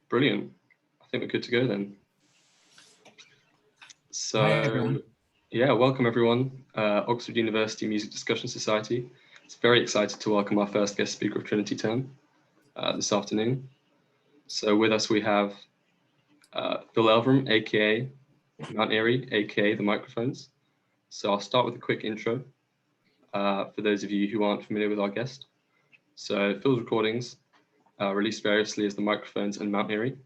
Brilliant. I think we're good to go then. So, Hi, everyone. yeah, welcome everyone. Oxford University Music Discussion Society. It's very excited to welcome our first guest speaker of Trinity term this afternoon. So with us we have Phil Elverum, aka Mount Eerie, aka the microphones. So I'll start with a quick intro for those of you who aren't familiar with our guest. So Phil's recordings, released variously as the microphones and Mount Eerie,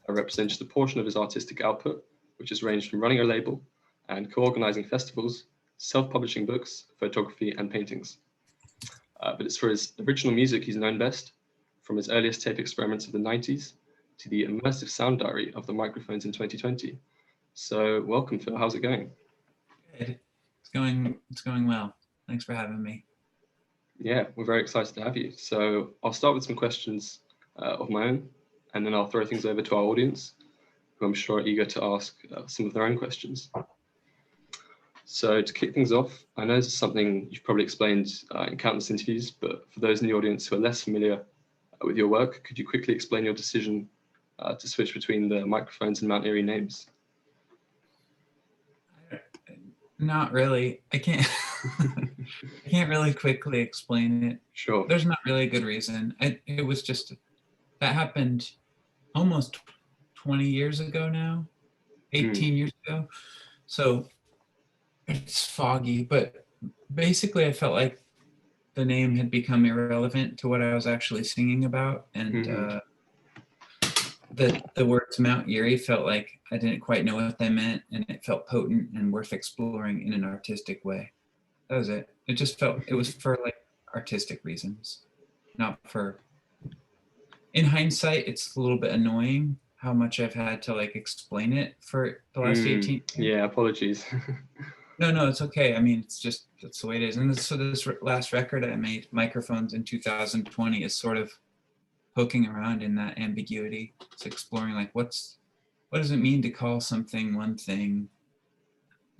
represent just a portion of his artistic output, which has ranged from running a label and co-organizing festivals, self-publishing books, photography, and paintings. But it's for his original music he's known best, from his earliest tape experiments of the 90s to the immersive sound diary of the microphones in 2020. So welcome, Phil. How's it going? Good. It's going well. Thanks for having me. Yeah, we're very excited to have you. So I'll start with some questions of my own, and then I'll throw things over to our audience, who I'm sure are eager to ask some of their own questions. So to kick things off, I know this is something you've probably explained in countless interviews, but for those in the audience who are less familiar with your work, could you quickly explain your decision to switch between the microphones and Mount Eerie names? Not really. I can't I can't really quickly explain it. Sure. There's not really a good reason. It was just that happened almost 20 years ago now, 18 years ago. So it's foggy, but basically I felt like the name had become irrelevant to what I was actually singing about, and the words Mount Eerie felt like I didn't quite know what they meant, and it felt potent and worth exploring in an artistic way. That was it. It just felt, it was for like artistic reasons, not for, in hindsight, it's a little bit annoying how much I've had to like explain it for the last 18 years. Yeah, apologies. No, it's okay. I mean, it's just, that's the way it is. And so this last record I made, Microphones in 2020, is sort of poking around in that ambiguity. It's exploring like what does it mean to call something one thing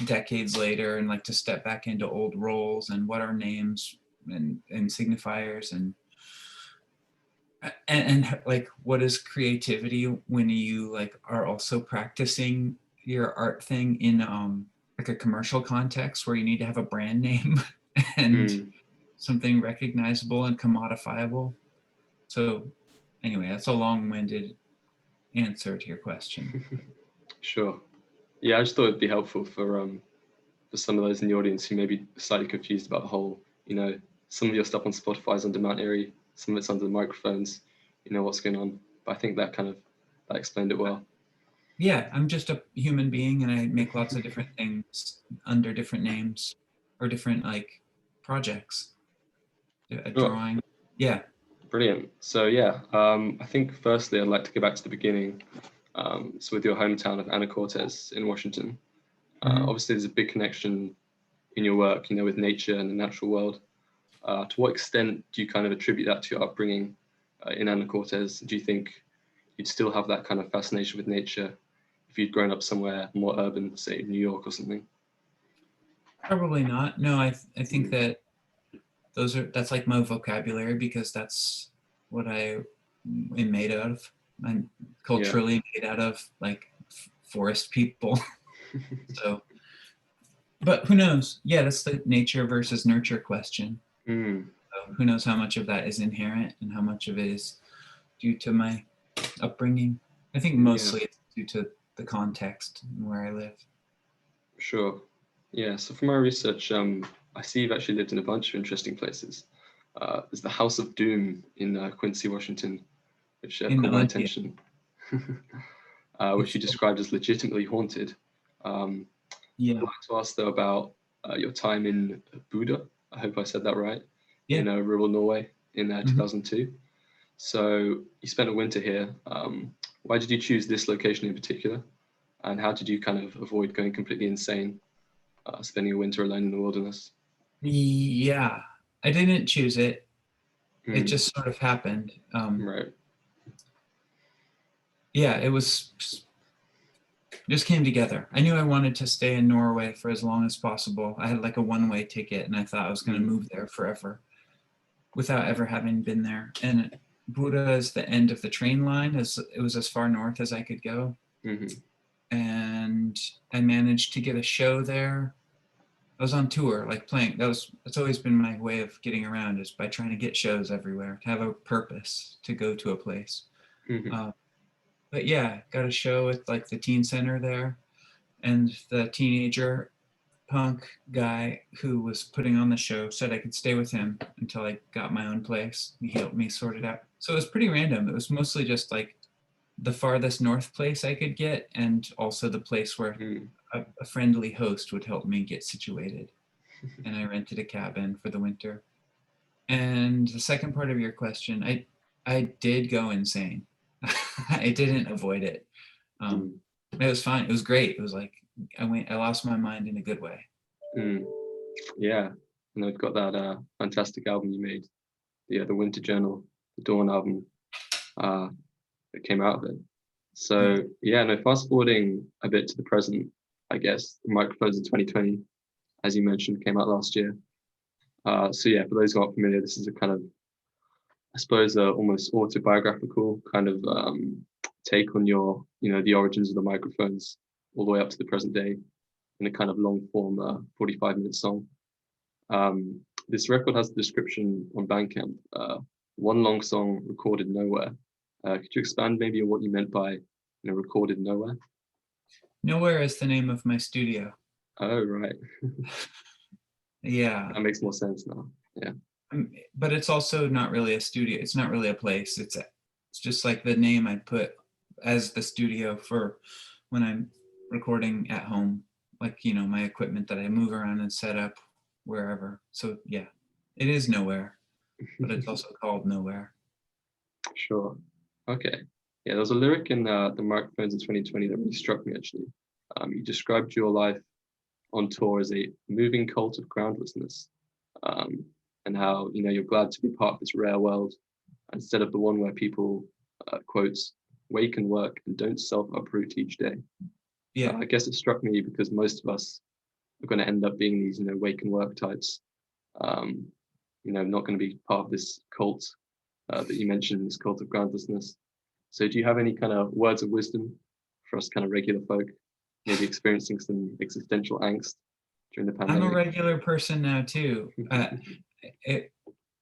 decades later, and like to step back into old roles, and what are names and signifiers, and like what is creativity when you like are also practicing your art thing in like a commercial context where you need to have a brand name and something recognizable and commodifiable. So anyway, that's a long-winded answer to your question. Sure. Yeah, I just thought it'd be helpful for some of those in the audience who may be slightly confused about the whole, some of your stuff on Spotify is under Mount Eerie, some of it's under the microphones, what's going on. But I think that explained it well. Yeah, I'm just a human being, and I make lots of different things under different names or different like projects. A drawing. Yeah. Brilliant. So yeah, I think firstly I'd like to go back to the beginning. So with your hometown of Anacortes in Washington, obviously there's a big connection in your work, with nature and the natural world. To what extent do you kind of attribute that to your upbringing in Anacortes? Do you think you'd still have that kind of fascination with nature if you'd grown up somewhere more urban, say New York or something? Probably not. No, I think that that's like my vocabulary, because that's what I am made of. I'm culturally made out of like forest people. So, but who knows? Yeah, that's the nature versus nurture question. So who knows how much of that is inherent and how much of it is due to my upbringing? I think mostly it's due to the context and where I live. Sure. Yeah. So from my research, I see you've actually lived in a bunch of interesting places. There's the House of Doom in Quincy, Washington, which caught my attention, which you described as legitimately haunted. I'd like to ask though about your time in Buda. I hope I said that right. In rural Norway in 2002. So you spent a winter here. Why did you choose this location in particular? And how did you kind of avoid going completely insane, spending a winter alone in the wilderness? Yeah, I didn't choose it. It just sort of happened. Right. Yeah, it just came together. I knew I wanted to stay in Norway for as long as possible. I had like a one-way ticket, and I thought I was going to move there forever without ever having been there. And Buda is the end of the train line, as it was as far north as I could go. And I managed to get a show there. I was on tour, like playing. That's always been my way of getting around, is by trying to get shows everywhere, to have a purpose to go to a place. But yeah, got a show at like the teen center there, and the teenager punk guy who was putting on the show said I could stay with him until I got my own place. He helped me sort it out. So it was pretty random. It was mostly just like the farthest north place I could get, and also the place where a friendly host would help me get situated. And I rented a cabin for the winter. And the second part of your question, I did go insane. I didn't avoid it. It was fine. It was great. It was like I lost my mind in a good way. Yeah, and I've got that fantastic album you made, the Winter Journal, the Dawn album, that came out of it. So yeah, no, fast forwarding a bit to the present, I guess the Microphones in 2020, as you mentioned, came out last year. So yeah, for those who aren't familiar, this is a kind of, I suppose, almost autobiographical kind of take on your, the origins of the Microphones all the way up to the present day in a kind of long form 45-minute song. This record has the description on Bandcamp, one long song recorded nowhere. Could you expand maybe on what you meant by recorded nowhere? Nowhere is the name of my studio. Oh, right. Yeah. That makes more sense now. Yeah. But it's also not really a studio. It's not really a place. It's just like the name I put as the studio for when I'm recording at home, like, my equipment that I move around and set up wherever. So yeah, it is nowhere, but it's also called Nowhere. Sure. Okay. Yeah, there was a lyric in the Microphones in 2020 that really struck me, actually. You described your life on tour as a moving cult of groundlessness, and how, you're glad to be part of this rare world instead of the one where people, quotes, wake and work and don't self-uproot each day. Yeah. I guess it struck me because most of us are going to end up being these, wake and work types. Not going to be part of this cult that you mentioned, this cult of groundlessness. So do you have any kind of words of wisdom for us kind of regular folk, maybe experiencing some existential angst during the pandemic? I'm a regular person now too.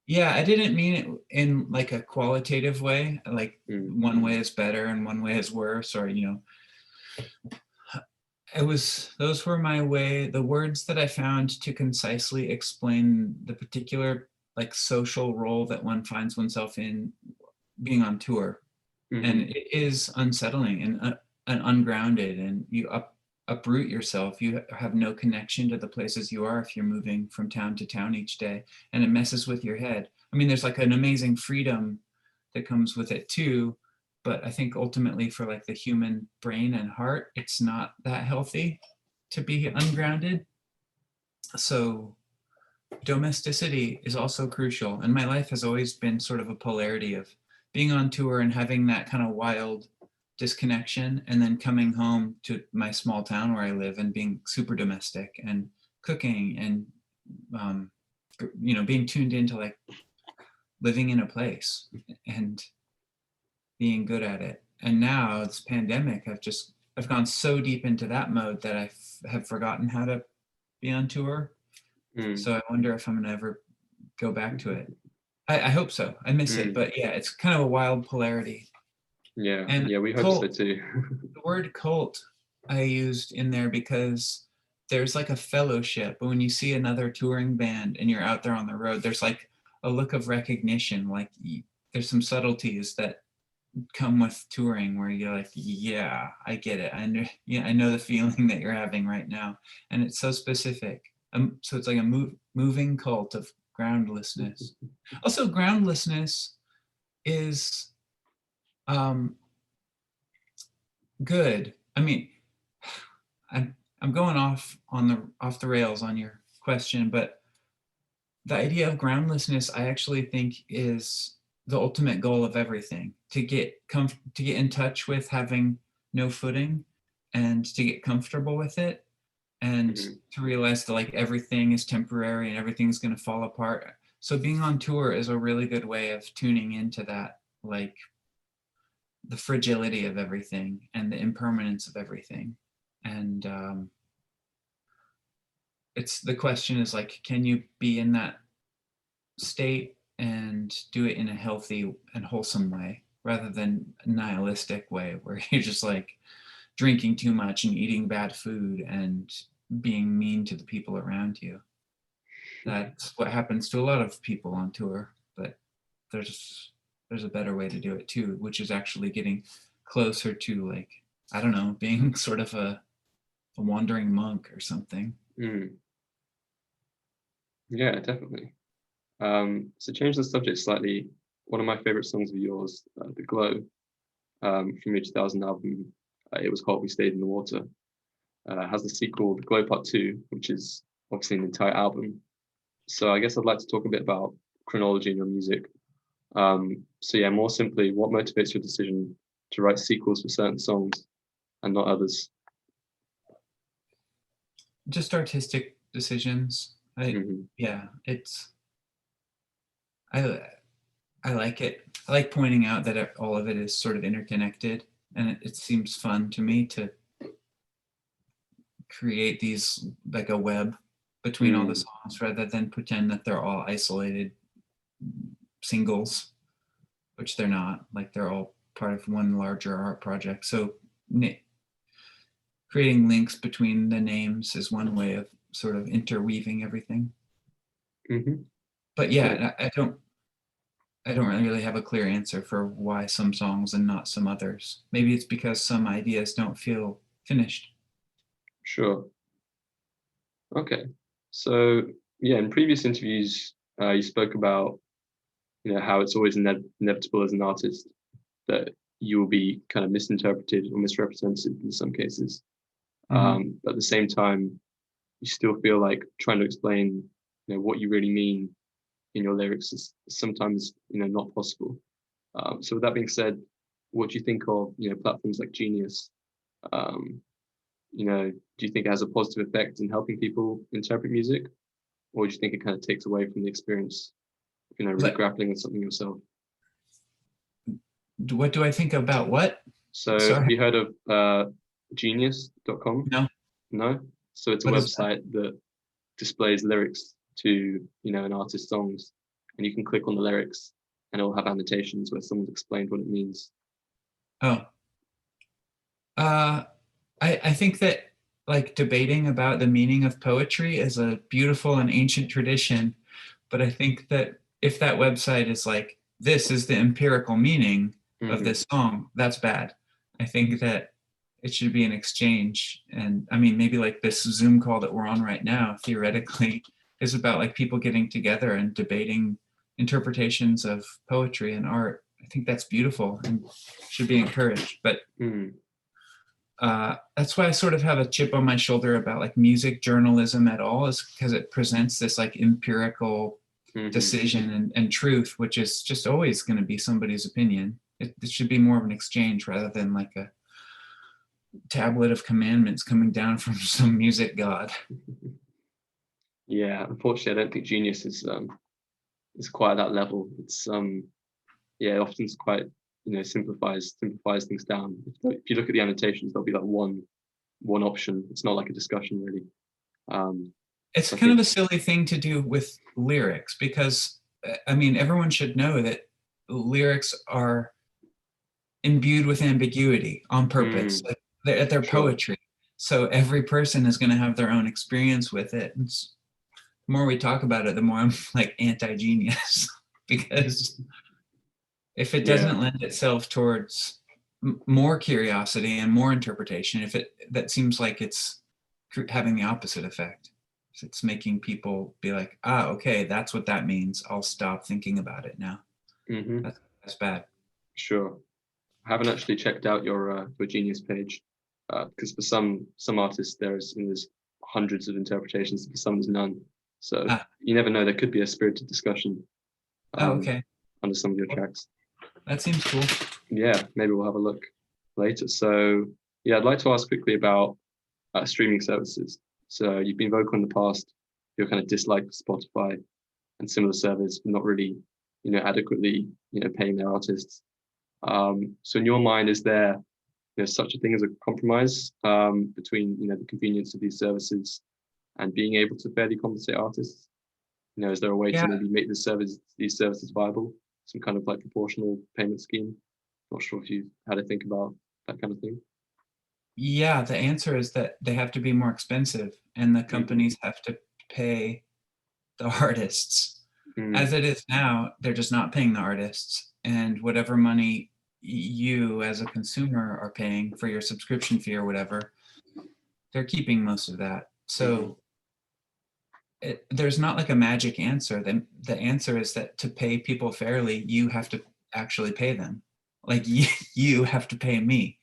Yeah, I didn't mean it in like a qualitative way, like one way is better and one way is worse, or those were my way, the words that I found to concisely explain the particular like social role that one finds oneself in being on tour. And it is unsettling and ungrounded, and you uproot yourself. You have no connection to the places you are if you're moving from town to town each day, and it messes with your head. I mean, there's like an amazing freedom that comes with it too, but I think ultimately for like the human brain and heart, it's not that healthy to be ungrounded. So domesticity is also crucial, and my life has always been sort of a polarity of being on tour and having that kind of wild disconnection, and then coming home to my small town where I live and being super domestic and cooking and being tuned into like living in a place and being good at it. And now it's pandemic, I've gone so deep into that mode that I have forgotten how to be on tour. So I wonder if I'm gonna ever go back to it. I hope so. I miss it, but yeah, it's kind of a wild polarity. Yeah, and we hope so too. The word cult I used in there because there's like a fellowship, but when you see another touring band and you're out there on the road, there's like a look of recognition, like there's some subtleties that come with touring where you're like, yeah, I get it. I know the feeling that you're having right now, and it's so specific. So it's like a moving cult of groundlessness. Also, groundlessness is good. I mean, I'm going off the rails on your question, but the idea of groundlessness, I actually think, is the ultimate goal of everything. To get in touch with having no footing, and to get comfortable with it, and to realize that like everything is temporary and everything's going to fall apart. So being on tour is a really good way of tuning into that like the fragility of everything and the impermanence of everything. And it's the question is like, can you be in that state and do it in a healthy and wholesome way rather than a nihilistic way where you're just like drinking too much and eating bad food and being mean to the people around you. That's what happens to a lot of people on tour, but there's a better way to do it too, which is actually getting closer to, like, I don't know, being sort of a wandering monk or something. Yeah, definitely. So change the subject slightly. One of my favorite songs of yours, The Glow, from your 2000 album, It Was Hot, We Stayed in the Water, has the sequel, The Glow Part 2, which is obviously an entire album. So I guess I'd like to talk a bit about chronology in your music. So yeah, more simply, what motivates your decision to write sequels for certain songs and not others? Just artistic decisions. Yeah, it's I like it. I like pointing out that all of it is sort of interconnected, and it seems fun to me to create these, like a web between all the songs rather than pretend that they're all isolated singles, which they're not. Like, they're all part of one larger art project. So creating links between the names is one way of sort of interweaving everything. But yeah, I don't really have a clear answer for why some songs and not some others. Maybe it's because some ideas don't feel finished. Sure. Okay. So yeah, in previous interviews, you spoke about, how it's always inevitable as an artist that you will be kind of misinterpreted or misrepresented in some cases. But at the same time, you still feel like trying to explain, what you really mean in your lyrics is sometimes, not possible. So with that being said, what do you think of, platforms like Genius? Do you think it has a positive effect in helping people interpret music, or do you think it kind of takes away from the experience, really grappling with something yourself? What do I think about what? So Sorry. have you heard of genius.com? No. No? So it's a website that displays lyrics to, an artist's songs, and you can click on the lyrics and it will have annotations where someone's explained what it means. Oh. I think that, like, debating about the meaning of poetry is a beautiful and ancient tradition, but I think that if that website is like, this is the empirical meaning of this song, that's bad. I think that it should be an exchange. And I mean, maybe like this Zoom call that we're on right now, theoretically, is about like people getting together and debating interpretations of poetry and art. I think that's beautiful and should be encouraged. But that's why I sort of have a chip on my shoulder about like music journalism at all, is because it presents this like empirical decision and truth, which is just always going to be somebody's opinion. It should be more of an exchange rather than like a tablet of commandments coming down from some music god. Yeah, unfortunately, I don't think Genius is quite at that level. It's yeah, often it's quite, simplifies things down. If you look at the annotations, there'll be like one option. It's not like a discussion really. It's kind of a silly thing to do with lyrics, because I mean, everyone should know that lyrics are imbued with ambiguity on purpose. Like, they're poetry. So every person is going to have their own experience with it. And the more we talk about it, the more I'm like anti-Genius, because if it doesn't lend itself towards more curiosity and more interpretation, that seems like it's having the opposite effect. It's making people be like, okay, that's what that means. I'll stop thinking about it now. That's bad. Sure. I haven't actually checked out your Genius page, because for some artists there's hundreds of interpretations, for some there's none. So you never know, there could be a spirited discussion okay. under some of your tracks. That seems cool. Yeah, maybe we'll have a look later. So yeah, I'd like to ask quickly about streaming services. So you've been vocal in the past, you're kind of disliked Spotify and similar services for not really, adequately, paying their artists. So in your mind, is there such a thing as a compromise between the convenience of these services and being able to fairly compensate artists? Is there a way Yeah, to maybe make these services viable? Some kind of like proportional payment scheme? Not sure if you had to think about that kind of thing. yeah. The answer is that they have to be more expensive, and the companies have to pay the artists. As it is now, they're just not paying the artists, and whatever money you as a consumer are paying for your subscription fee or whatever, they're keeping most of that. So there's not like a magic answer. The answer is that to pay people fairly, you have to actually pay them. Like you have to pay me.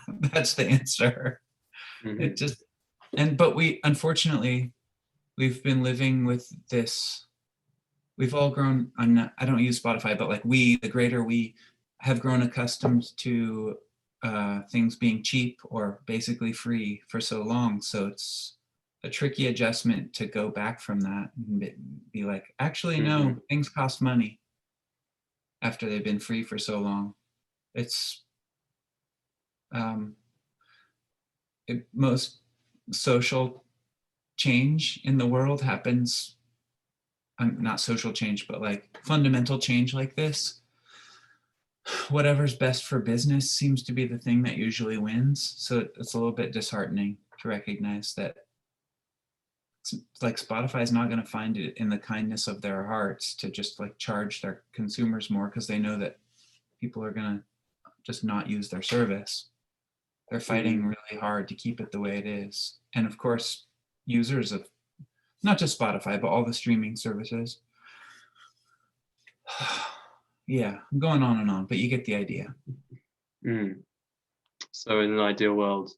That's the answer. It just, but we, unfortunately, we've been living with this. We've all grown, I don't use Spotify, but like we, the greater we, have grown accustomed to things being cheap or basically free for so long. So it's a tricky adjustment to go back from that and be like, actually, no, things cost money after they've been free for so long. It's most social change in the world happens, not social change, but like fundamental change like this. Whatever's best for business seems to be the thing that usually wins. So it's a little bit disheartening to recognize that it's like Spotify's not going to find it in the kindness of their hearts to just like charge their consumers more because they know that people are going to just not use their service. They're fighting really hard to keep it the way it is. And of course, users of not just Spotify, but all the streaming services. Yeah, I'm going on and on, but you get the idea. So in an ideal world,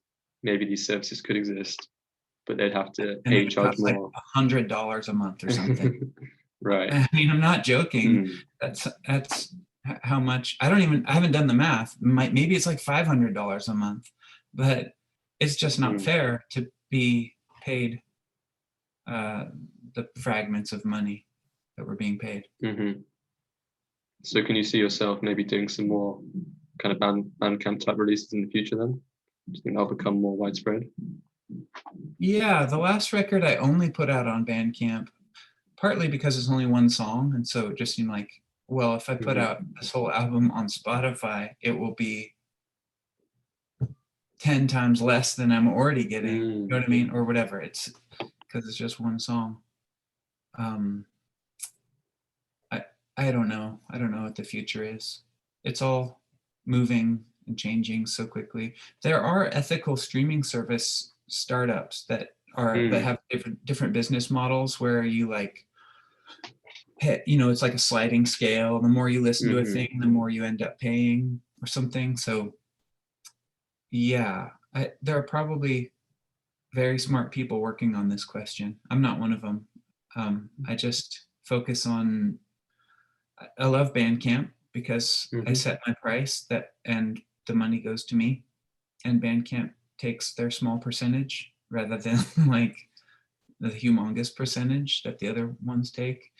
maybe these services could exist, but they'd have to and charge more. Like $100 a month or something. Right. I mean, I'm not joking. That's how much. I haven't done the math. Maybe it's like $500 a month, but it's just not fair to be paid the fragments of money that we're being paid. So can you see yourself maybe doing some more kind of Bandcamp type releases in the future then? Do you think that'll become more widespread? Yeah, the last record I only put out on Bandcamp, partly because it's only one song, and so it just seemed like, well, if I put out this whole album on Spotify, it will be 10 times less than I'm already getting. You know what I mean? Or whatever. It's because it's just one song. I don't know. I don't know what the future is. It's all moving and changing so quickly. There are ethical streaming service startups that have different business models where you like, it's like a sliding scale. The more you listen to a thing, the more you end up paying or something. So yeah, there are probably very smart people working on this question. I'm not one of them. I just focus on, I love Bandcamp because I set my price and the money goes to me, and Bandcamp takes their small percentage rather than like the humongous percentage that the other ones take.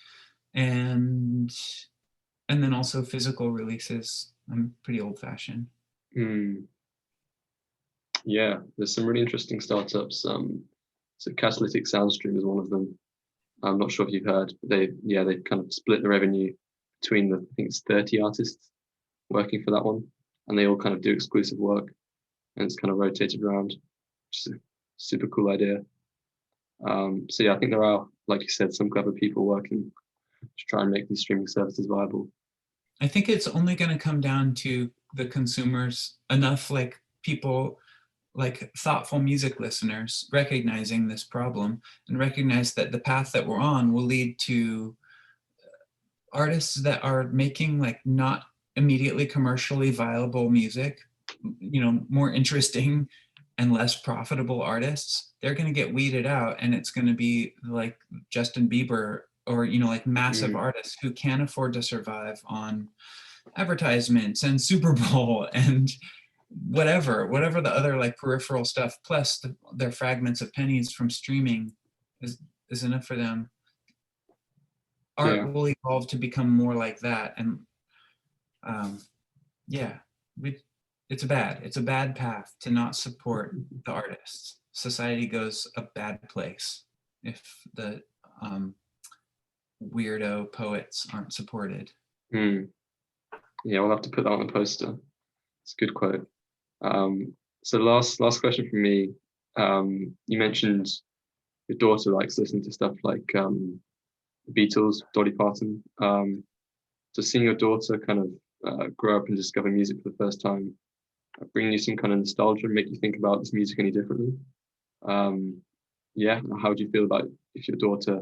And then also physical releases. I'm pretty old fashioned. Yeah, there's some really interesting startups. So Catalytic Soundstream is one of them. I'm not sure if you've heard, but they kind of split the revenue between I think it's 30 artists working for that one, and they all kind of do exclusive work, and it's kind of rotated around, which is a super cool idea. So yeah, I think there are, like you said, some clever people working to try and make these streaming services viable. I think it's only going to come down to the consumers, enough like people, like thoughtful music listeners, recognizing this problem and recognize that the path that we're on will lead to artists that are making like not immediately commercially viable music, more interesting and less profitable artists. They're going to get weeded out, and it's going to be like Justin Bieber or like massive artists who can't afford to survive on advertisements and Super Bowl and whatever the other like peripheral stuff, plus their fragments of pennies from streaming is enough for them. Art will evolve to become more like that, and yeah, it's a bad path to not support the artists. Society goes a bad place if the weirdo poets aren't supported. Yeah, we'll have to put that on the poster. It's a good quote. So last question from me. You mentioned your daughter likes listening to stuff like the Beatles, Dolly Parton. So seeing your daughter kind of grow up and discover music for the first time, bring you some kind of nostalgia, make you think about this music any differently. Yeah, how do you feel about if your daughter,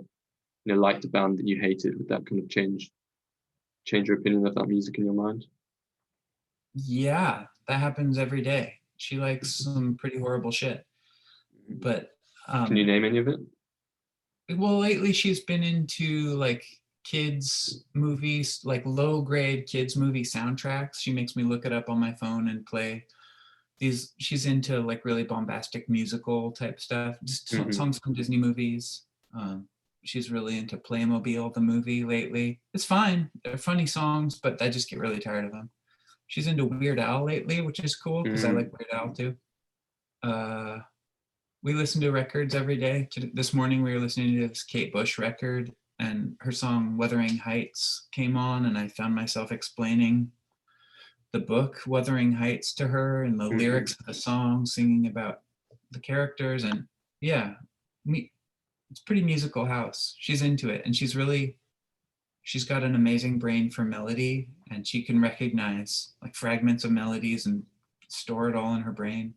liked a band that you hated? Would that kind of change your opinion of that music in your mind? Yeah, that happens every day. She likes some pretty horrible shit. But Can you name any of it? well, lately she's been into like kids movies, like low grade kids movie soundtracks. She makes me look it up on my phone and play these. She's into like really bombastic musical type stuff, just songs from Disney movies. She's really into Playmobil, the movie lately. It's fine. They're funny songs, but I just get really tired of them. She's into Weird Al lately, which is cool because I like Weird Al too. We listen to records every day. This morning we were listening to this Kate Bush record, and her song Wuthering Heights came on, and I found myself explaining the book Wuthering Heights to her and the lyrics of the song, singing about the characters. And yeah, it's pretty musical house. She's into it, and she's got an amazing brain for melody, and she can recognize like fragments of melodies and store it all in her brain.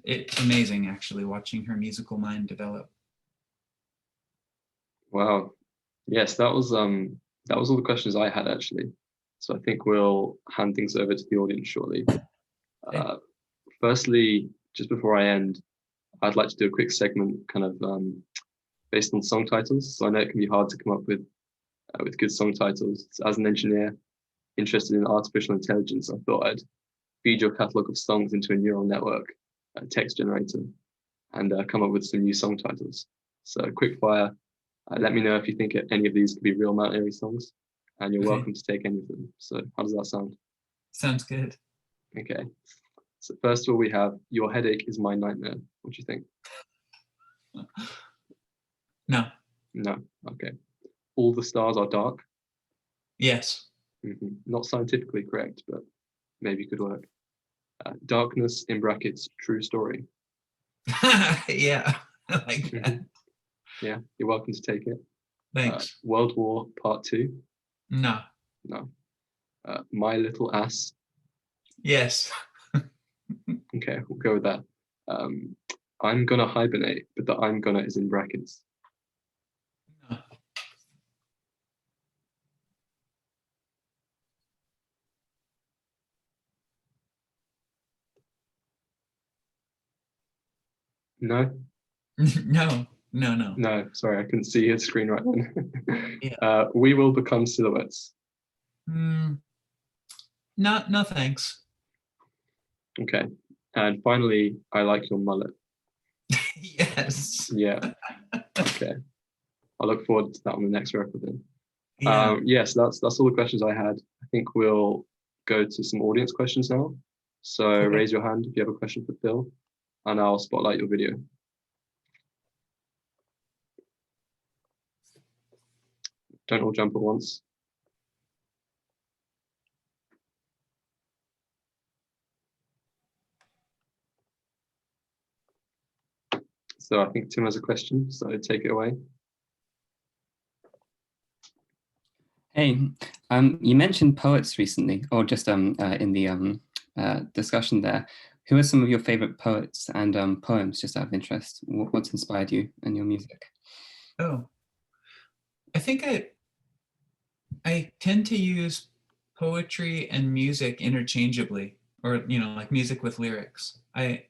It's amazing actually watching her musical mind develop. Wow. Yes, that was all the questions I had actually. So I think we'll hand things over to the audience shortly. Firstly, just before I end, I'd like to do a quick segment kind of based on song titles. So I know it can be hard to come up with good song titles. So as an engineer interested in artificial intelligence, I thought I'd feed your catalog of songs into a neural network, a text generator, and come up with some new song titles. So quick fire, let me know if you think any of these could be real Mount Eerie songs, and you're welcome to take any of them. So how does that sound? Sounds good. Okay. So first of all, we have Your Headache Is My Nightmare. What do you think? No. No. Okay. All the Stars Are Dark. Yes. Not scientifically correct, but maybe could work. Darkness in brackets, True Story. Yeah, I like that. Yeah, you're welcome to take it. Thanks. World War Part 2. No. No. My Little Ass. Yes. Okay, we'll go with that. I'm Gonna Hibernate, but the I'm Gonna is in brackets. No. No? No. No, sorry, I couldn't see your screen right then. Yeah. We Will Become Silhouettes. No, thanks. Okay. And finally, I Like Your Mullet. Yes. Yeah. Okay. I look forward to that on the next record then. Yeah. Yes, that's all the questions I had. I think we'll go to some audience questions now. So raise your hand if you have a question for Phil, and I'll spotlight your video. Don't all jump at once. So I think Tim has a question, so take it away. Hey, you mentioned poets recently, or just in the discussion there. Who are some of your favorite poets and poems, just out of interest? What's inspired you and your music? Oh, I think I tend to use poetry and music interchangeably, or like music with lyrics. I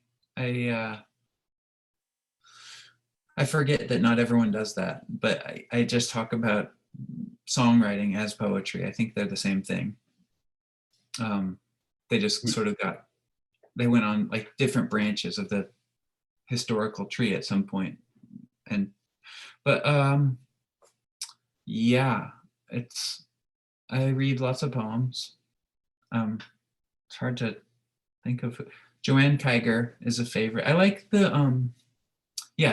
forget that not everyone does that, but I just talk about songwriting as poetry. I think they're the same thing. They just sort of they went on like different branches of the historical tree at some point. But yeah, I read lots of poems. It's hard to think of. Joanne Kiger is a favorite. I like the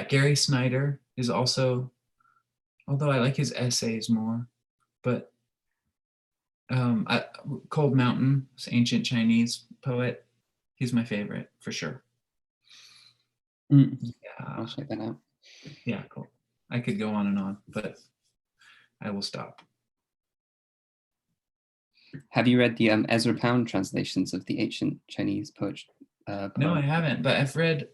Gary Snyder is also, although I like his essays more, but Cold Mountain, this ancient Chinese poet, he's my favorite for sure. I'll check that out. Yeah, cool. I could go on and on, but I will stop. Have you read the Ezra Pound translations of the ancient Chinese poetry? No, I haven't, but I've read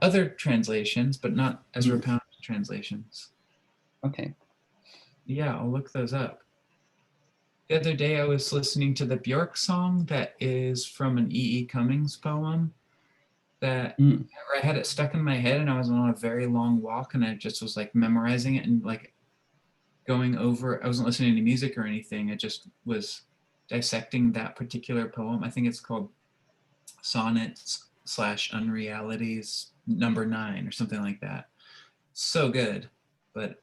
other translations, but not Ezra Pound translations. Okay. Yeah, I'll look those up. The other day I was listening to the Bjork song that is from an E.E. Cummings poem that I had it stuck in my head, and I was on a very long walk and I just was like memorizing it and like going over. I wasn't listening to music or anything. I just was dissecting that particular poem. I think it's called Sonnets/Unrealities number 9 or something like that. So good. But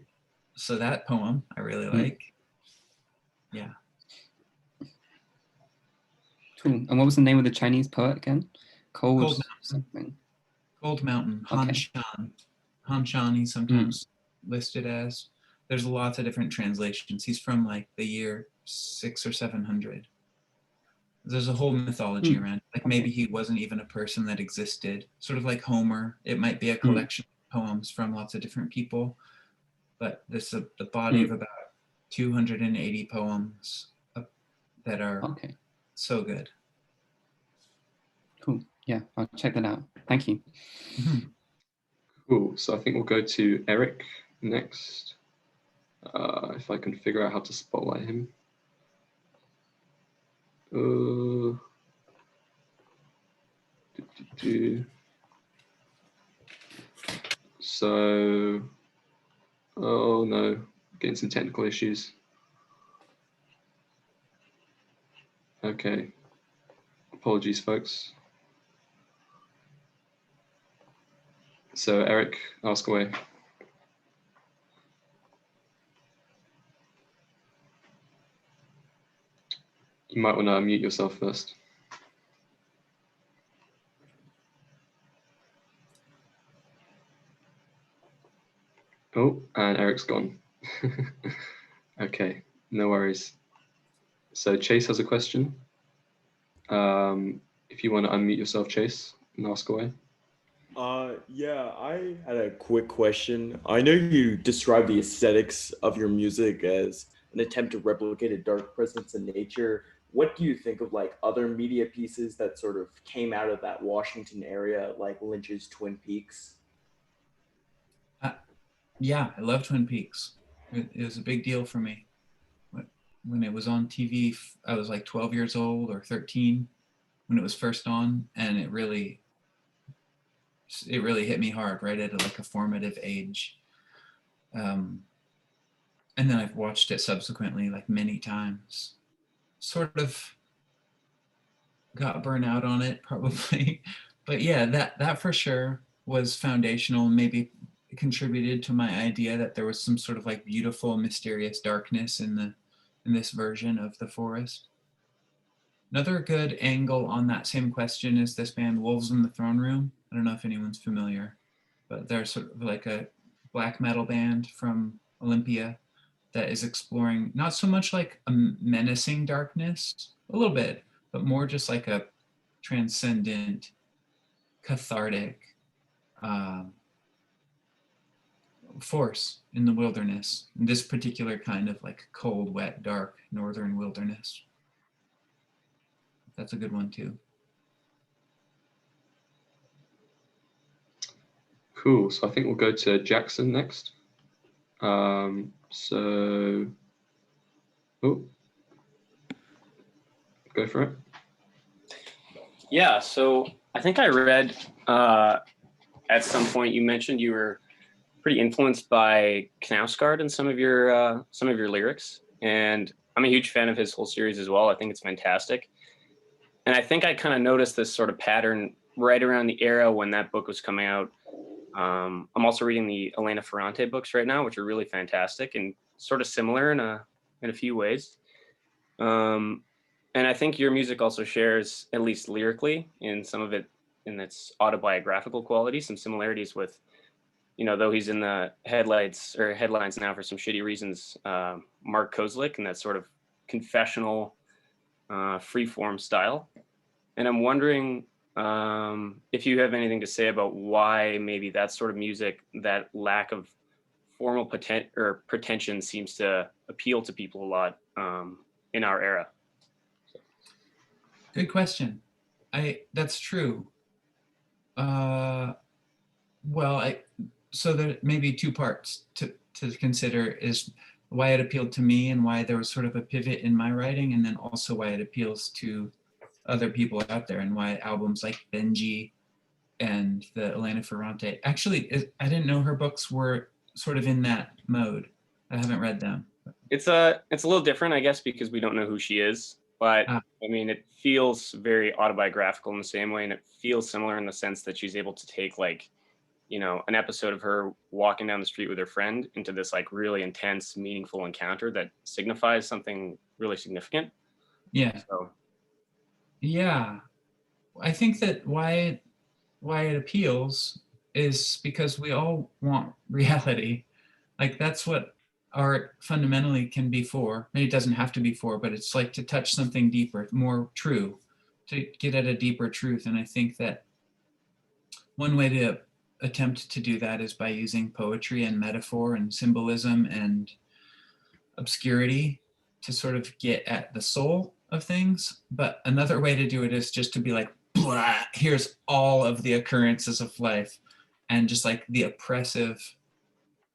so that poem I really like. Yeah. Cool. And what was the name of the Chinese poet again? Cold Mountain. Something. Cold Mountain. Han Shan. Han Shan he's sometimes listed as. There's lots of different translations. He's from like the year 600 or 700. There's a whole mythology around it. Like maybe he wasn't even a person that existed. Sort of like Homer. It might be a collection of poems from lots of different people. But this is the body of about 280 poems that are so good. Cool. Yeah, I'll check that out. Thank you. Cool. So I think we'll go to Eric next. If I can figure out how to spotlight him. So, oh no, getting some technical issues. Okay, apologies, folks. So Eric, ask away. You might want to unmute yourself first. Oh, and Eric's gone. Okay, no worries. So Chase has a question. If you want to unmute yourself, Chase, and ask away. Yeah, I had a quick question. I know you describe the aesthetics of your music as an attempt to replicate a dark presence in nature. What do you think of like other media pieces that sort of came out of that Washington area, like Lynch's Twin Peaks? Yeah, I love Twin Peaks. It was a big deal for me. When it was on TV, I was like 12 years old or 13 when it was first on, and it really hit me hard right at like a formative age. And then I've watched it subsequently like many times. Sort of got burnt out on it probably, but yeah, that for sure was foundational. Maybe contributed to my idea that there was some sort of like beautiful, mysterious darkness in this version of the forest. Another good angle on that same question is this band Wolves in the Throne Room. I don't know if anyone's familiar, but they're sort of like a black metal band from Olympia that is exploring not so much like a menacing darkness, a little bit, but more just like a transcendent, cathartic force in the wilderness, in this particular kind of like cold, wet, dark northern wilderness. That's a good one too. Cool. So I think we'll go to Jackson next. Oh, go for it. Yeah. So I think I read at some point you mentioned you were pretty influenced by Knausgaard in some of your lyrics, and I'm a huge fan of his whole series as well. I think it's fantastic. And I think I kind of noticed this sort of pattern right around the era when that book was coming out. I'm also reading the Elena Ferrante books right now, which are really fantastic and sort of similar in a few ways. I think your music also shares, at least lyrically, in some of it, in its autobiographical quality, some similarities with, though he's in the headlines now for some shitty reasons, Mark Kozlik, and that sort of confessional, free-form style. And I'm wondering if you have anything to say about why maybe that sort of music, that lack of formal pretension, seems to appeal to people a lot in our era. Good question. That's true. So there may be two parts to consider, is why it appealed to me and why there was sort of a pivot in my writing, and then also why it appeals to other people out there, and why albums like Benji and the Elena Ferrante, actually, I didn't know her books were sort of in that mode. I haven't read them. It's a little different, I guess, because we don't know who she is. But I mean, it feels very autobiographical in the same way, and it feels similar in the sense that she's able to take, like, an episode of her walking down the street with her friend into this like really intense, meaningful encounter that signifies something really significant. Yeah. So. Yeah, I think that why it appeals is because we all want reality. Like, that's what art fundamentally can be for. Maybe it doesn't have to be for, but it's like to touch something deeper, more true, to get at a deeper truth. And I think that one way to attempt to do that is by using poetry and metaphor and symbolism and obscurity to sort of get at the soul of things. But another way to do it is just to be like, blah, here's all of the occurrences of life, and just like the oppressive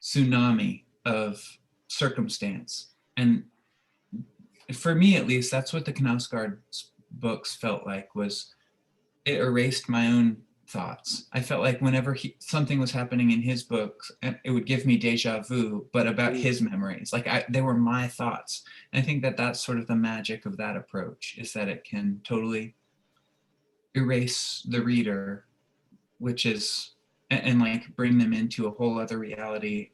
tsunami of circumstance. And for me, at least, that's what the Knausgaard books felt like. Was it erased my own thoughts. I felt like whenever something was happening in his books, it would give me deja vu, but about his memories. Like, they were my thoughts. And I think that that's sort of the magic of that approach, is that it can totally erase the reader, which is, and like bring them into a whole other reality.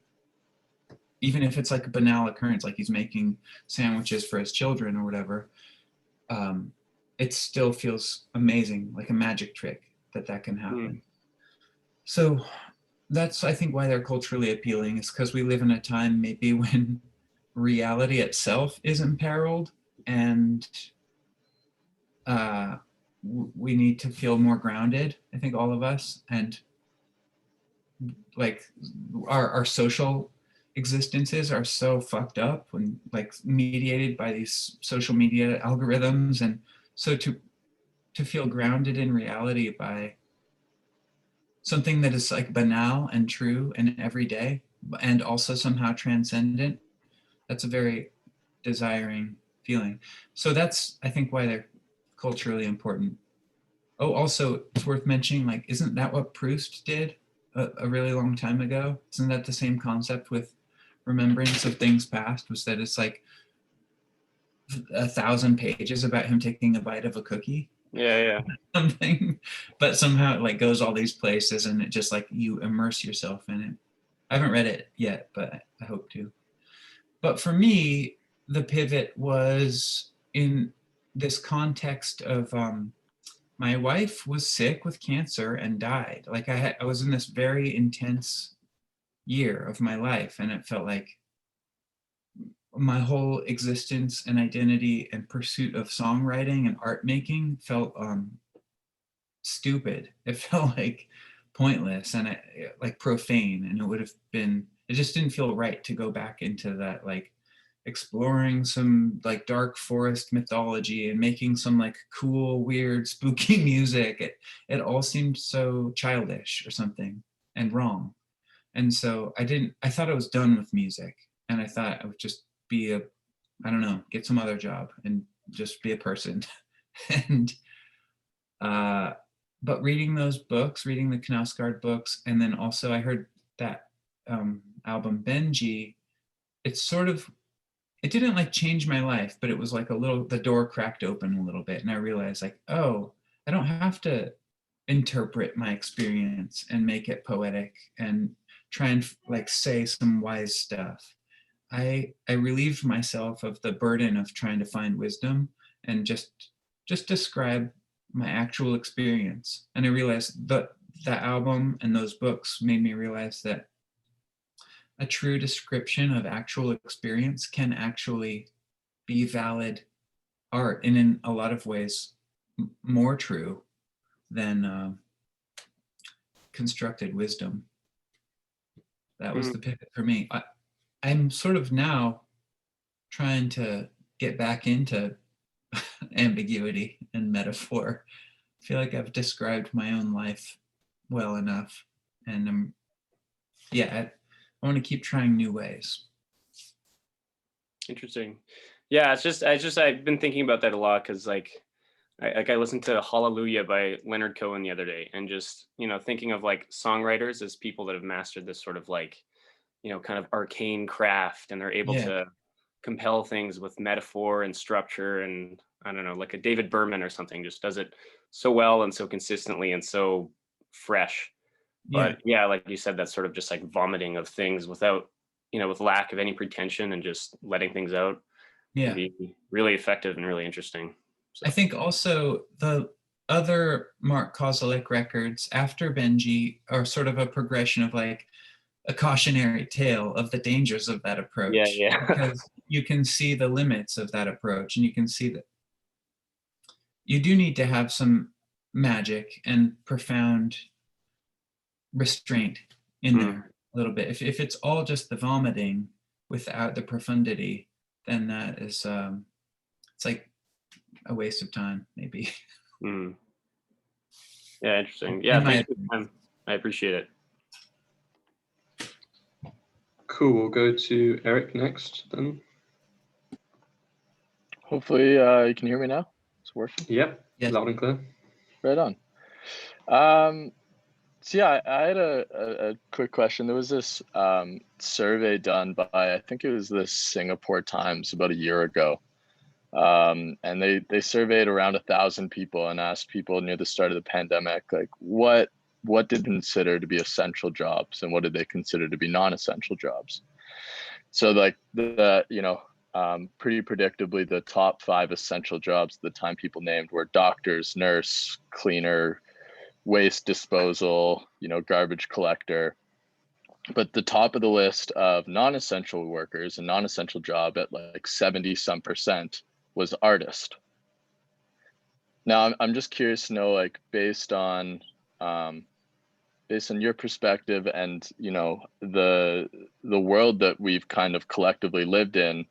Even if it's like a banal occurrence, like he's making sandwiches for his children or whatever, it still feels amazing, like a magic trick that can happen. So that's, I think, why they're culturally appealing, is because we live in a time maybe when reality itself is imperiled, and we need to feel more grounded, I think, all of us. And like our social existences are so fucked up and like mediated by these social media algorithms. And so to feel grounded in reality by something that is like banal and true and everyday, and also somehow transcendent, that's a very desiring feeling. So that's, I think, why they're culturally important. Oh, also, it's worth mentioning, like, isn't that what Proust did a really long time ago? Isn't that the same concept with remembrance of things past? Was that it's like 1,000 pages about him taking a bite of a cookie? Yeah. Something, but somehow it like goes all these places, and it just like you immerse yourself in it. I haven't read it yet, but I hope to. But for me, the pivot was in this context of my wife was sick with cancer and died. Like I was in this very intense year of my life, and it felt like my whole existence and identity and pursuit of songwriting and art making felt stupid. It felt like pointless and like profane, and it just didn't feel right to go back into that, like exploring some like dark forest mythology and making some like cool, weird, spooky music. It all seemed so childish or something, and wrong. And so I thought I was done with music, and I thought I would just be get some other job and just be a person. And but reading those books, reading the Knausgaard books, and then also I heard that album Benji, it didn't like change my life, but it was like the door cracked open a little bit, and I realized like, oh, I don't have to interpret my experience and make it poetic and try and like say some wise stuff. I relieved myself of the burden of trying to find wisdom, and just describe my actual experience. And I realized that that album and those books made me realize that a true description of actual experience can actually be valid art, and in a lot of ways more true than constructed wisdom. That was the pivot for me. I'm sort of now trying to get back into ambiguity and metaphor. I feel like I've described my own life well enough, and I want to keep trying new ways. Interesting. Yeah, I've been thinking about that a lot, because like I listened to Hallelujah by Leonard Cohen the other day, and just, thinking of like songwriters as people that have mastered this sort of like, kind of arcane craft, and they're able to compel things with metaphor and structure, and I don't know, like a David Berman or something just does it so well and so consistently and so fresh. But yeah, like you said, that's sort of just like vomiting of things without, with lack of any pretension, and just letting things out. Can be really effective and really interesting. So. I think also the other Mark Kozelek records after Benji are sort of a progression of like a cautionary tale of the dangers of that approach. Yeah. Because you can see the limits of that approach, and you can see that you do need to have some magic and profound restraint in there a little bit. If it's all just the vomiting without the profundity, then that is it's like a waste of time, maybe. Yeah, interesting. Yeah, thanks for your time. I appreciate it. Cool. We'll go to Eric next then. Hopefully you can hear me now. It's working. Yep. Yes. Loud and clear. Right on. So yeah, I had a quick question. There was this survey done by, I think it was the Singapore Times about a year ago. And they surveyed around 1,000 people and asked people near the start of the pandemic, like what did they consider to be essential jobs and what did they consider to be non-essential jobs? So like pretty predictably, the top 5 essential jobs at the time people named were doctors, nurse, cleaner, waste disposal, garbage collector. But the top of the list of non-essential workers and non-essential job at like 70% was artist. Now I'm just curious to know, like based on your perspective and the world that we've kind of collectively lived in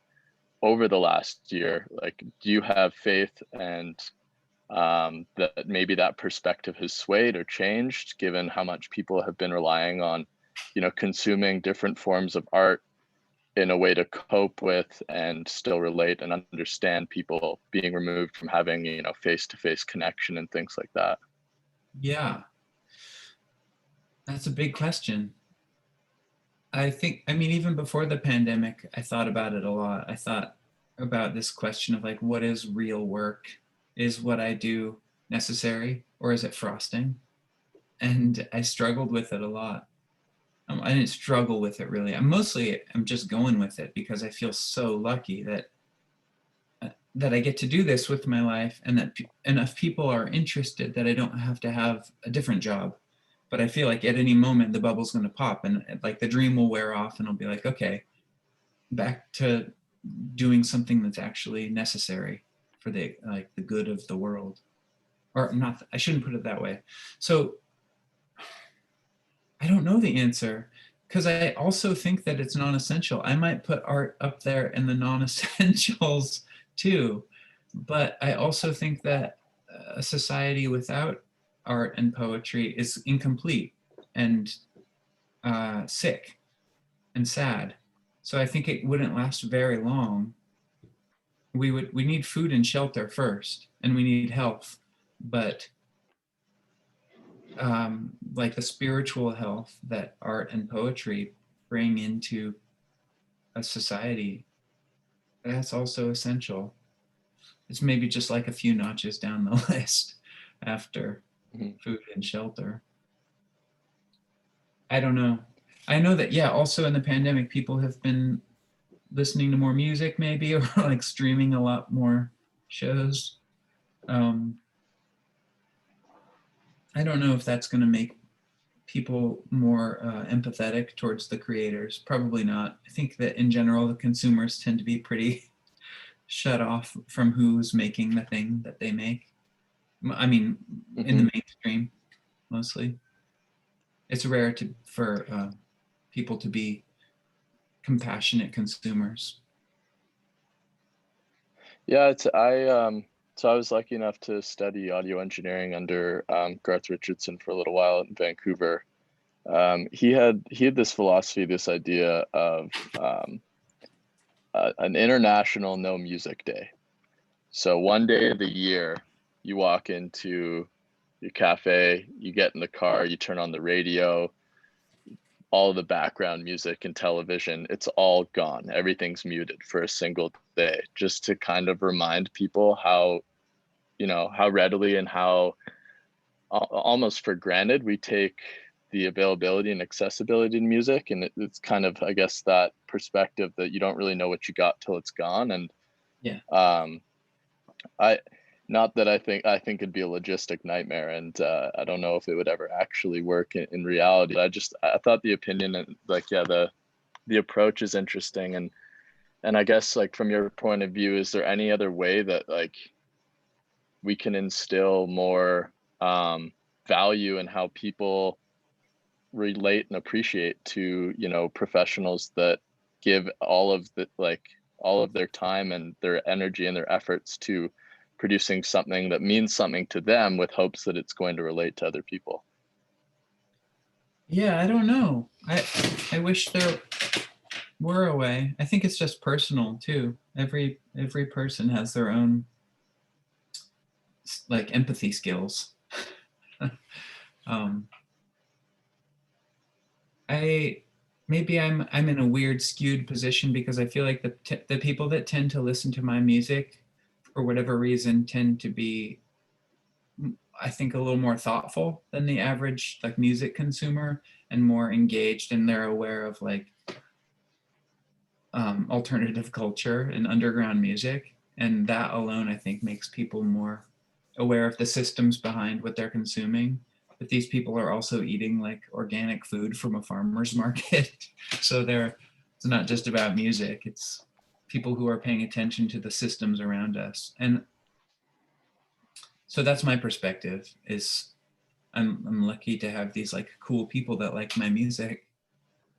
over the last year, like do you have faith and that maybe that perspective has swayed or changed given how much people have been relying on consuming different forms of art in a way to cope with and still relate and understand people being removed from having face-to-face connection and things like that? Yeah, that's a big question. I mean, even before the pandemic, I thought about it a lot. I thought about this question of like, what is real work? Is what I do necessary, or is it frosting? And I struggled with it a lot. I didn't struggle with it really. I'm just going with it because I feel so lucky that I get to do this with my life, and that enough people are interested that I don't have to have a different job. But I feel like at any moment the bubble's going to pop, and like the dream will wear off, and I'll be like, okay, back to doing something that's actually necessary for the good of the world, or not. I shouldn't put it that way. So I don't know the answer, because I also think that it's non-essential. I might put art up there in the non-essentials too, but I also think that a society without art and poetry is incomplete and sick and sad. So I think it wouldn't last very long. We need food and shelter first, and we need health, but like the spiritual health that art and poetry bring into a society, that's also essential. It's maybe just like a few notches down the list after food and shelter. I don't know. I know that, yeah, also in the pandemic, people have been listening to more music maybe, or like streaming a lot more shows. I don't know if that's going to make people more empathetic towards the creators. Probably not. I think that in general, the consumers tend to be pretty shut off from who's making the thing that they make. I mean, in the mainstream, mostly. It's rare for people to be compassionate consumers. Yeah, so I was lucky enough to study audio engineering under Garth Richardson for a little while in Vancouver. He had this philosophy, this idea of an international no music day. So one day of the year, you walk into your cafe, you get in the car, you turn on the radio, all of the background music and television, it's all gone. Everything's muted for a single day, just to kind of remind people how, how readily and how almost for granted we take the availability and accessibility to music. And it's kind of, I guess, that perspective that you don't really know what you got till it's gone. And yeah, not that I think it'd be a logistic nightmare, and I don't know if it would ever actually work in reality. I thought the opinion and the approach is interesting, and I guess like from your point of view, is there any other way that like we can instill more value in how people relate and appreciate to professionals that give all of their time and their energy and their efforts to producing something that means something to them with hopes that it's going to relate to other people? Yeah, I don't know. I wish there were a way. I think it's just personal too. Every person has their own like empathy skills. Maybe I'm in a weird skewed position because I feel like the people that tend to listen to my music for whatever reason tend to be, I think, a little more thoughtful than the average like music consumer and more engaged, and they're aware of like alternative culture and underground music, and that alone I think makes people more aware of the systems behind what they're consuming. But these people are also eating like organic food from a farmer's market. So it's not just about music, it's people who are paying attention to the systems around us. And so that's my perspective, is I'm lucky to have these like cool people that like my music.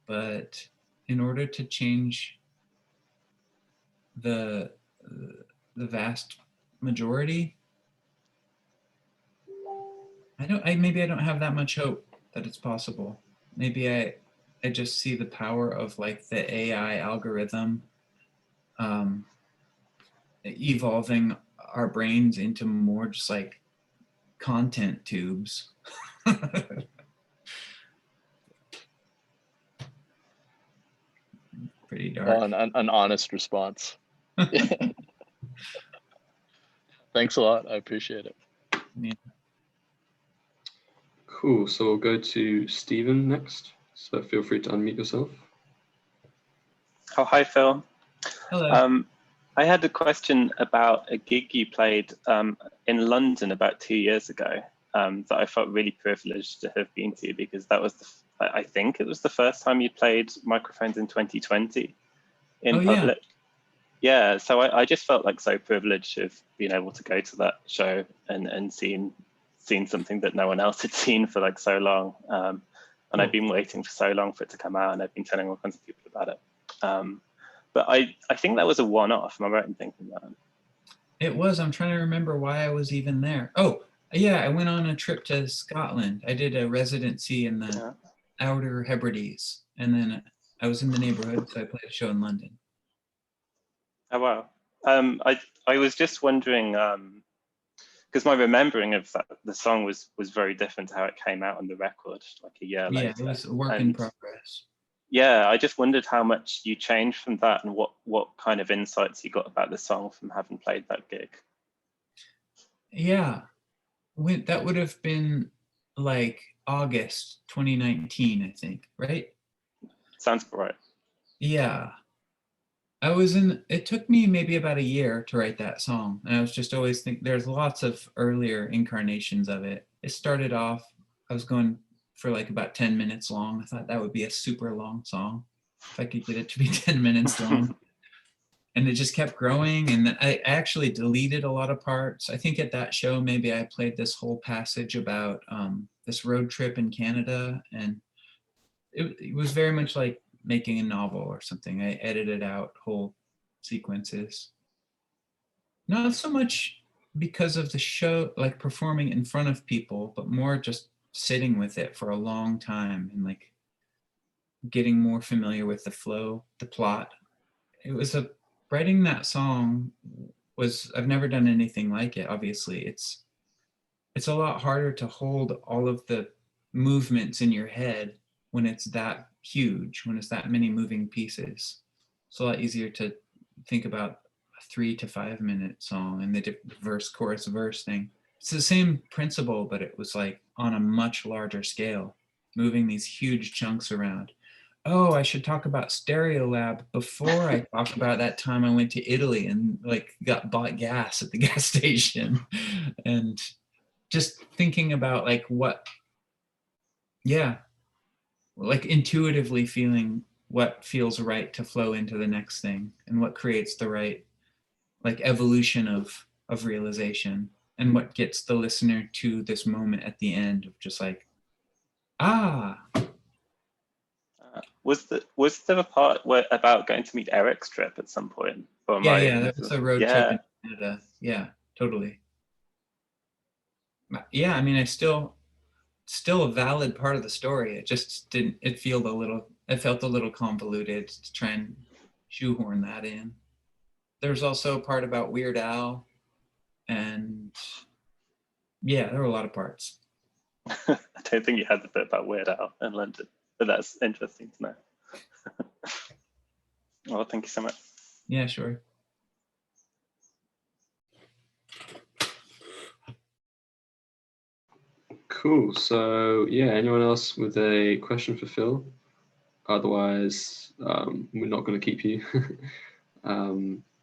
But in order to change the vast majority, maybe I don't have that much hope that it's possible. Maybe I just see the power of like the AI algorithm evolving our brains into more just like content tubes. Pretty dark. Well, an honest response. Thanks a lot. I appreciate it. Yeah. Cool. So we'll go to Stephen next. So feel free to unmute yourself. Oh, hi, Phil. Hello. I had a question about a gig you played in London about 2 years ago that I felt really privileged to have been to, because that was, I think it was the first time you played Microphones in 2020 in public. Yeah, so I just felt like so privileged of being able to go to that show and seen something that no one else had seen for like so long. And I'd been waiting for so long for it to come out, and I'd been telling all kinds of people about it. But I think that was a one-off. Am I right in thinking that? It was. I'm trying to remember why I was even there. Oh, yeah, I went on a trip to Scotland. I did a residency in the Outer Hebrides, and then I was in the neighborhood, so I played a show in London. Oh, wow. I was just wondering, because my remembering of the song was very different to how it came out on the record like a year later. Yeah, it was a work in progress. Yeah, I just wondered how much you changed from that, and what kind of insights you got about the song from having played that gig. Yeah, that would have been like August 2019, I think, right? Sounds right. Yeah. It took me maybe about a year to write that song. And I was just always thinking, there's lots of earlier incarnations of it. It started off, I was going for like about 10 minutes long. I thought that would be a super long song if I could get it to be 10 minutes long. And it just kept growing. And I actually deleted a lot of parts. I think at that show, maybe I played this whole passage about this road trip in Canada. And it was very much like making a novel or something. I edited out whole sequences. Not so much because of the show, like performing in front of people, but more just sitting with it for a long time and like getting more familiar with the flow, the plot. It was writing that song was, I've never done anything like it. Obviously, it's a lot harder to hold all of the movements in your head when it's that huge, when it's that many moving pieces. It's a lot easier to think about a 3 to 5 minute song and the verse, chorus, verse thing. It's the same principle, but it was like on a much larger scale, moving these huge chunks around. Oh, I should talk about Stereolab before I talk about that time I went to Italy and like bought gas at the gas station. And just thinking about like like intuitively feeling what feels right to flow into the next thing and what creates the right like evolution of realization and what gets the listener to this moment at the end of just like, was there a part about going to meet Eric's trip at some point? Yeah, that was a road trip in Canada. Yeah, totally. Yeah, I mean, I still a valid part of the story. It just didn't, it felt a little convoluted to try and shoehorn that in. There's also a part about Weird Al, and yeah, there were a lot of parts. I don't think you had the bit about Weird Al in London, but that's interesting to know. Well, thank you so much. Yeah, sure. Cool. So yeah, anyone else with a question for Phil? Otherwise, we're not going to keep you.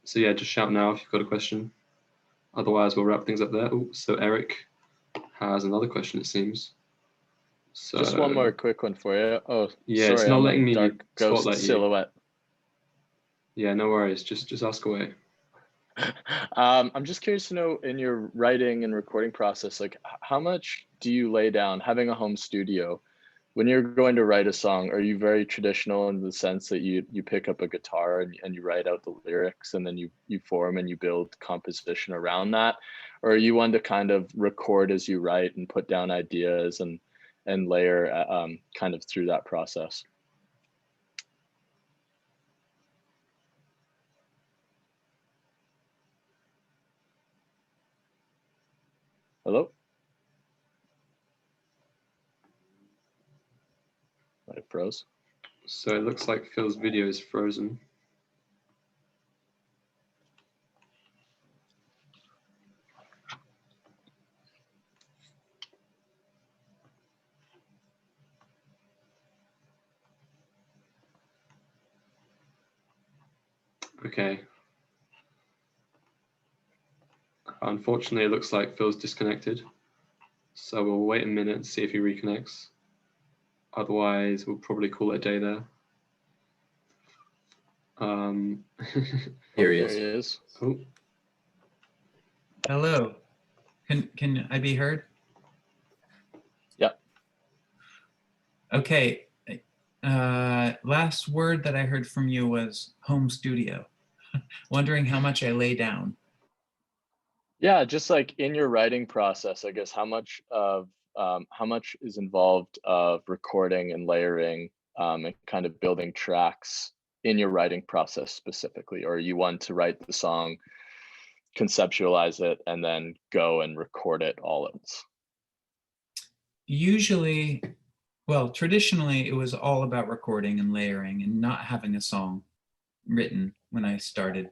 So yeah, just shout now if you've got a question. Otherwise, we'll wrap things up there. Ooh, so Eric has another question, it seems. So just one more quick one for you. Oh, yeah, sorry, it's not letting me dark ghost spotlight silhouette. Yeah, no worries. Just ask away. I'm just curious to know, in your writing and recording process, like how much do you lay down having a home studio? When you're going to write a song, are you very traditional in the sense that you pick up a guitar and you write out the lyrics and then you form and you build composition around that? Or are you one to kind of record as you write and put down ideas and layer kind of through that process? Hello? I froze. So it looks like Phil's video is frozen. Okay. Unfortunately, it looks like Phil's disconnected. So we'll wait a minute and see if he reconnects. Otherwise, we'll probably call it a day there. Here he is. Oh. Hello. Can I be heard? Yep. Okay. Last word that I heard from you was home studio. Wondering how much I lay down. Yeah, just like in your writing process, I guess how much is involved of recording and layering and kind of building tracks in your writing process specifically? Or are you one to write the song, conceptualize it, and then go and record it all at once? Usually, well, traditionally, it was all about recording and layering and not having a song written when I started.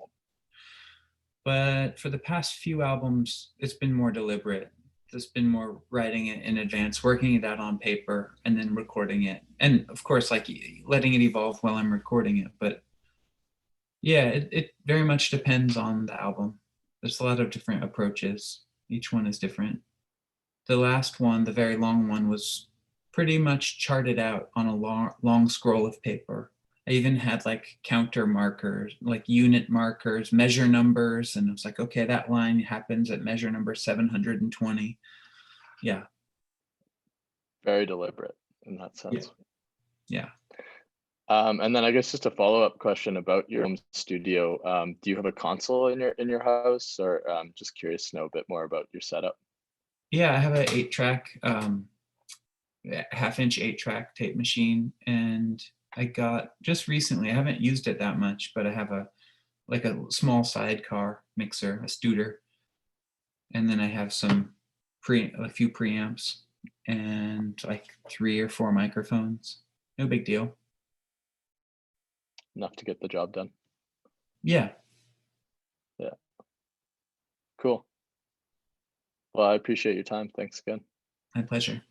But for the past few albums, it's been more deliberate. It's been more writing it in advance, working it out on paper, and then recording it. And of course, like letting it evolve while I'm recording it. But Yeah, it very much depends on the album. There's a lot of different approaches. Each one is different. The last one, the very long one, was pretty much charted out on a long scroll of paper. I even had like counter markers, like unit markers, measure numbers, and it was like, okay, that line happens at measure number 720. Yeah. Very deliberate in that sense. Yeah. And then I guess just a follow-up question about your home studio. Do you have a console in your house, or just curious to know a bit more about your setup? Yeah, I have an 8-track, half-inch 8-track tape machine, and I got just recently. I haven't used it that much, but I have a small sidecar mixer, a Studer, and then I have a few preamps and like 3 or 4 microphones. No big deal. Enough to get the job done. Yeah. Yeah. Cool. Well, I appreciate your time. Thanks again. My pleasure.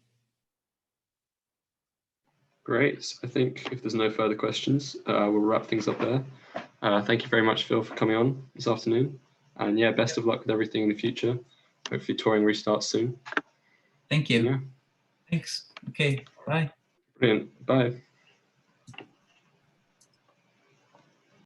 Great. So I think if there's no further questions, we'll wrap things up there. Thank you very much, Phil, for coming on this afternoon. And yeah, best of luck with everything in the future. Hopefully touring restarts soon. Thank you. Yeah. Thanks. Okay, bye. Brilliant. Bye.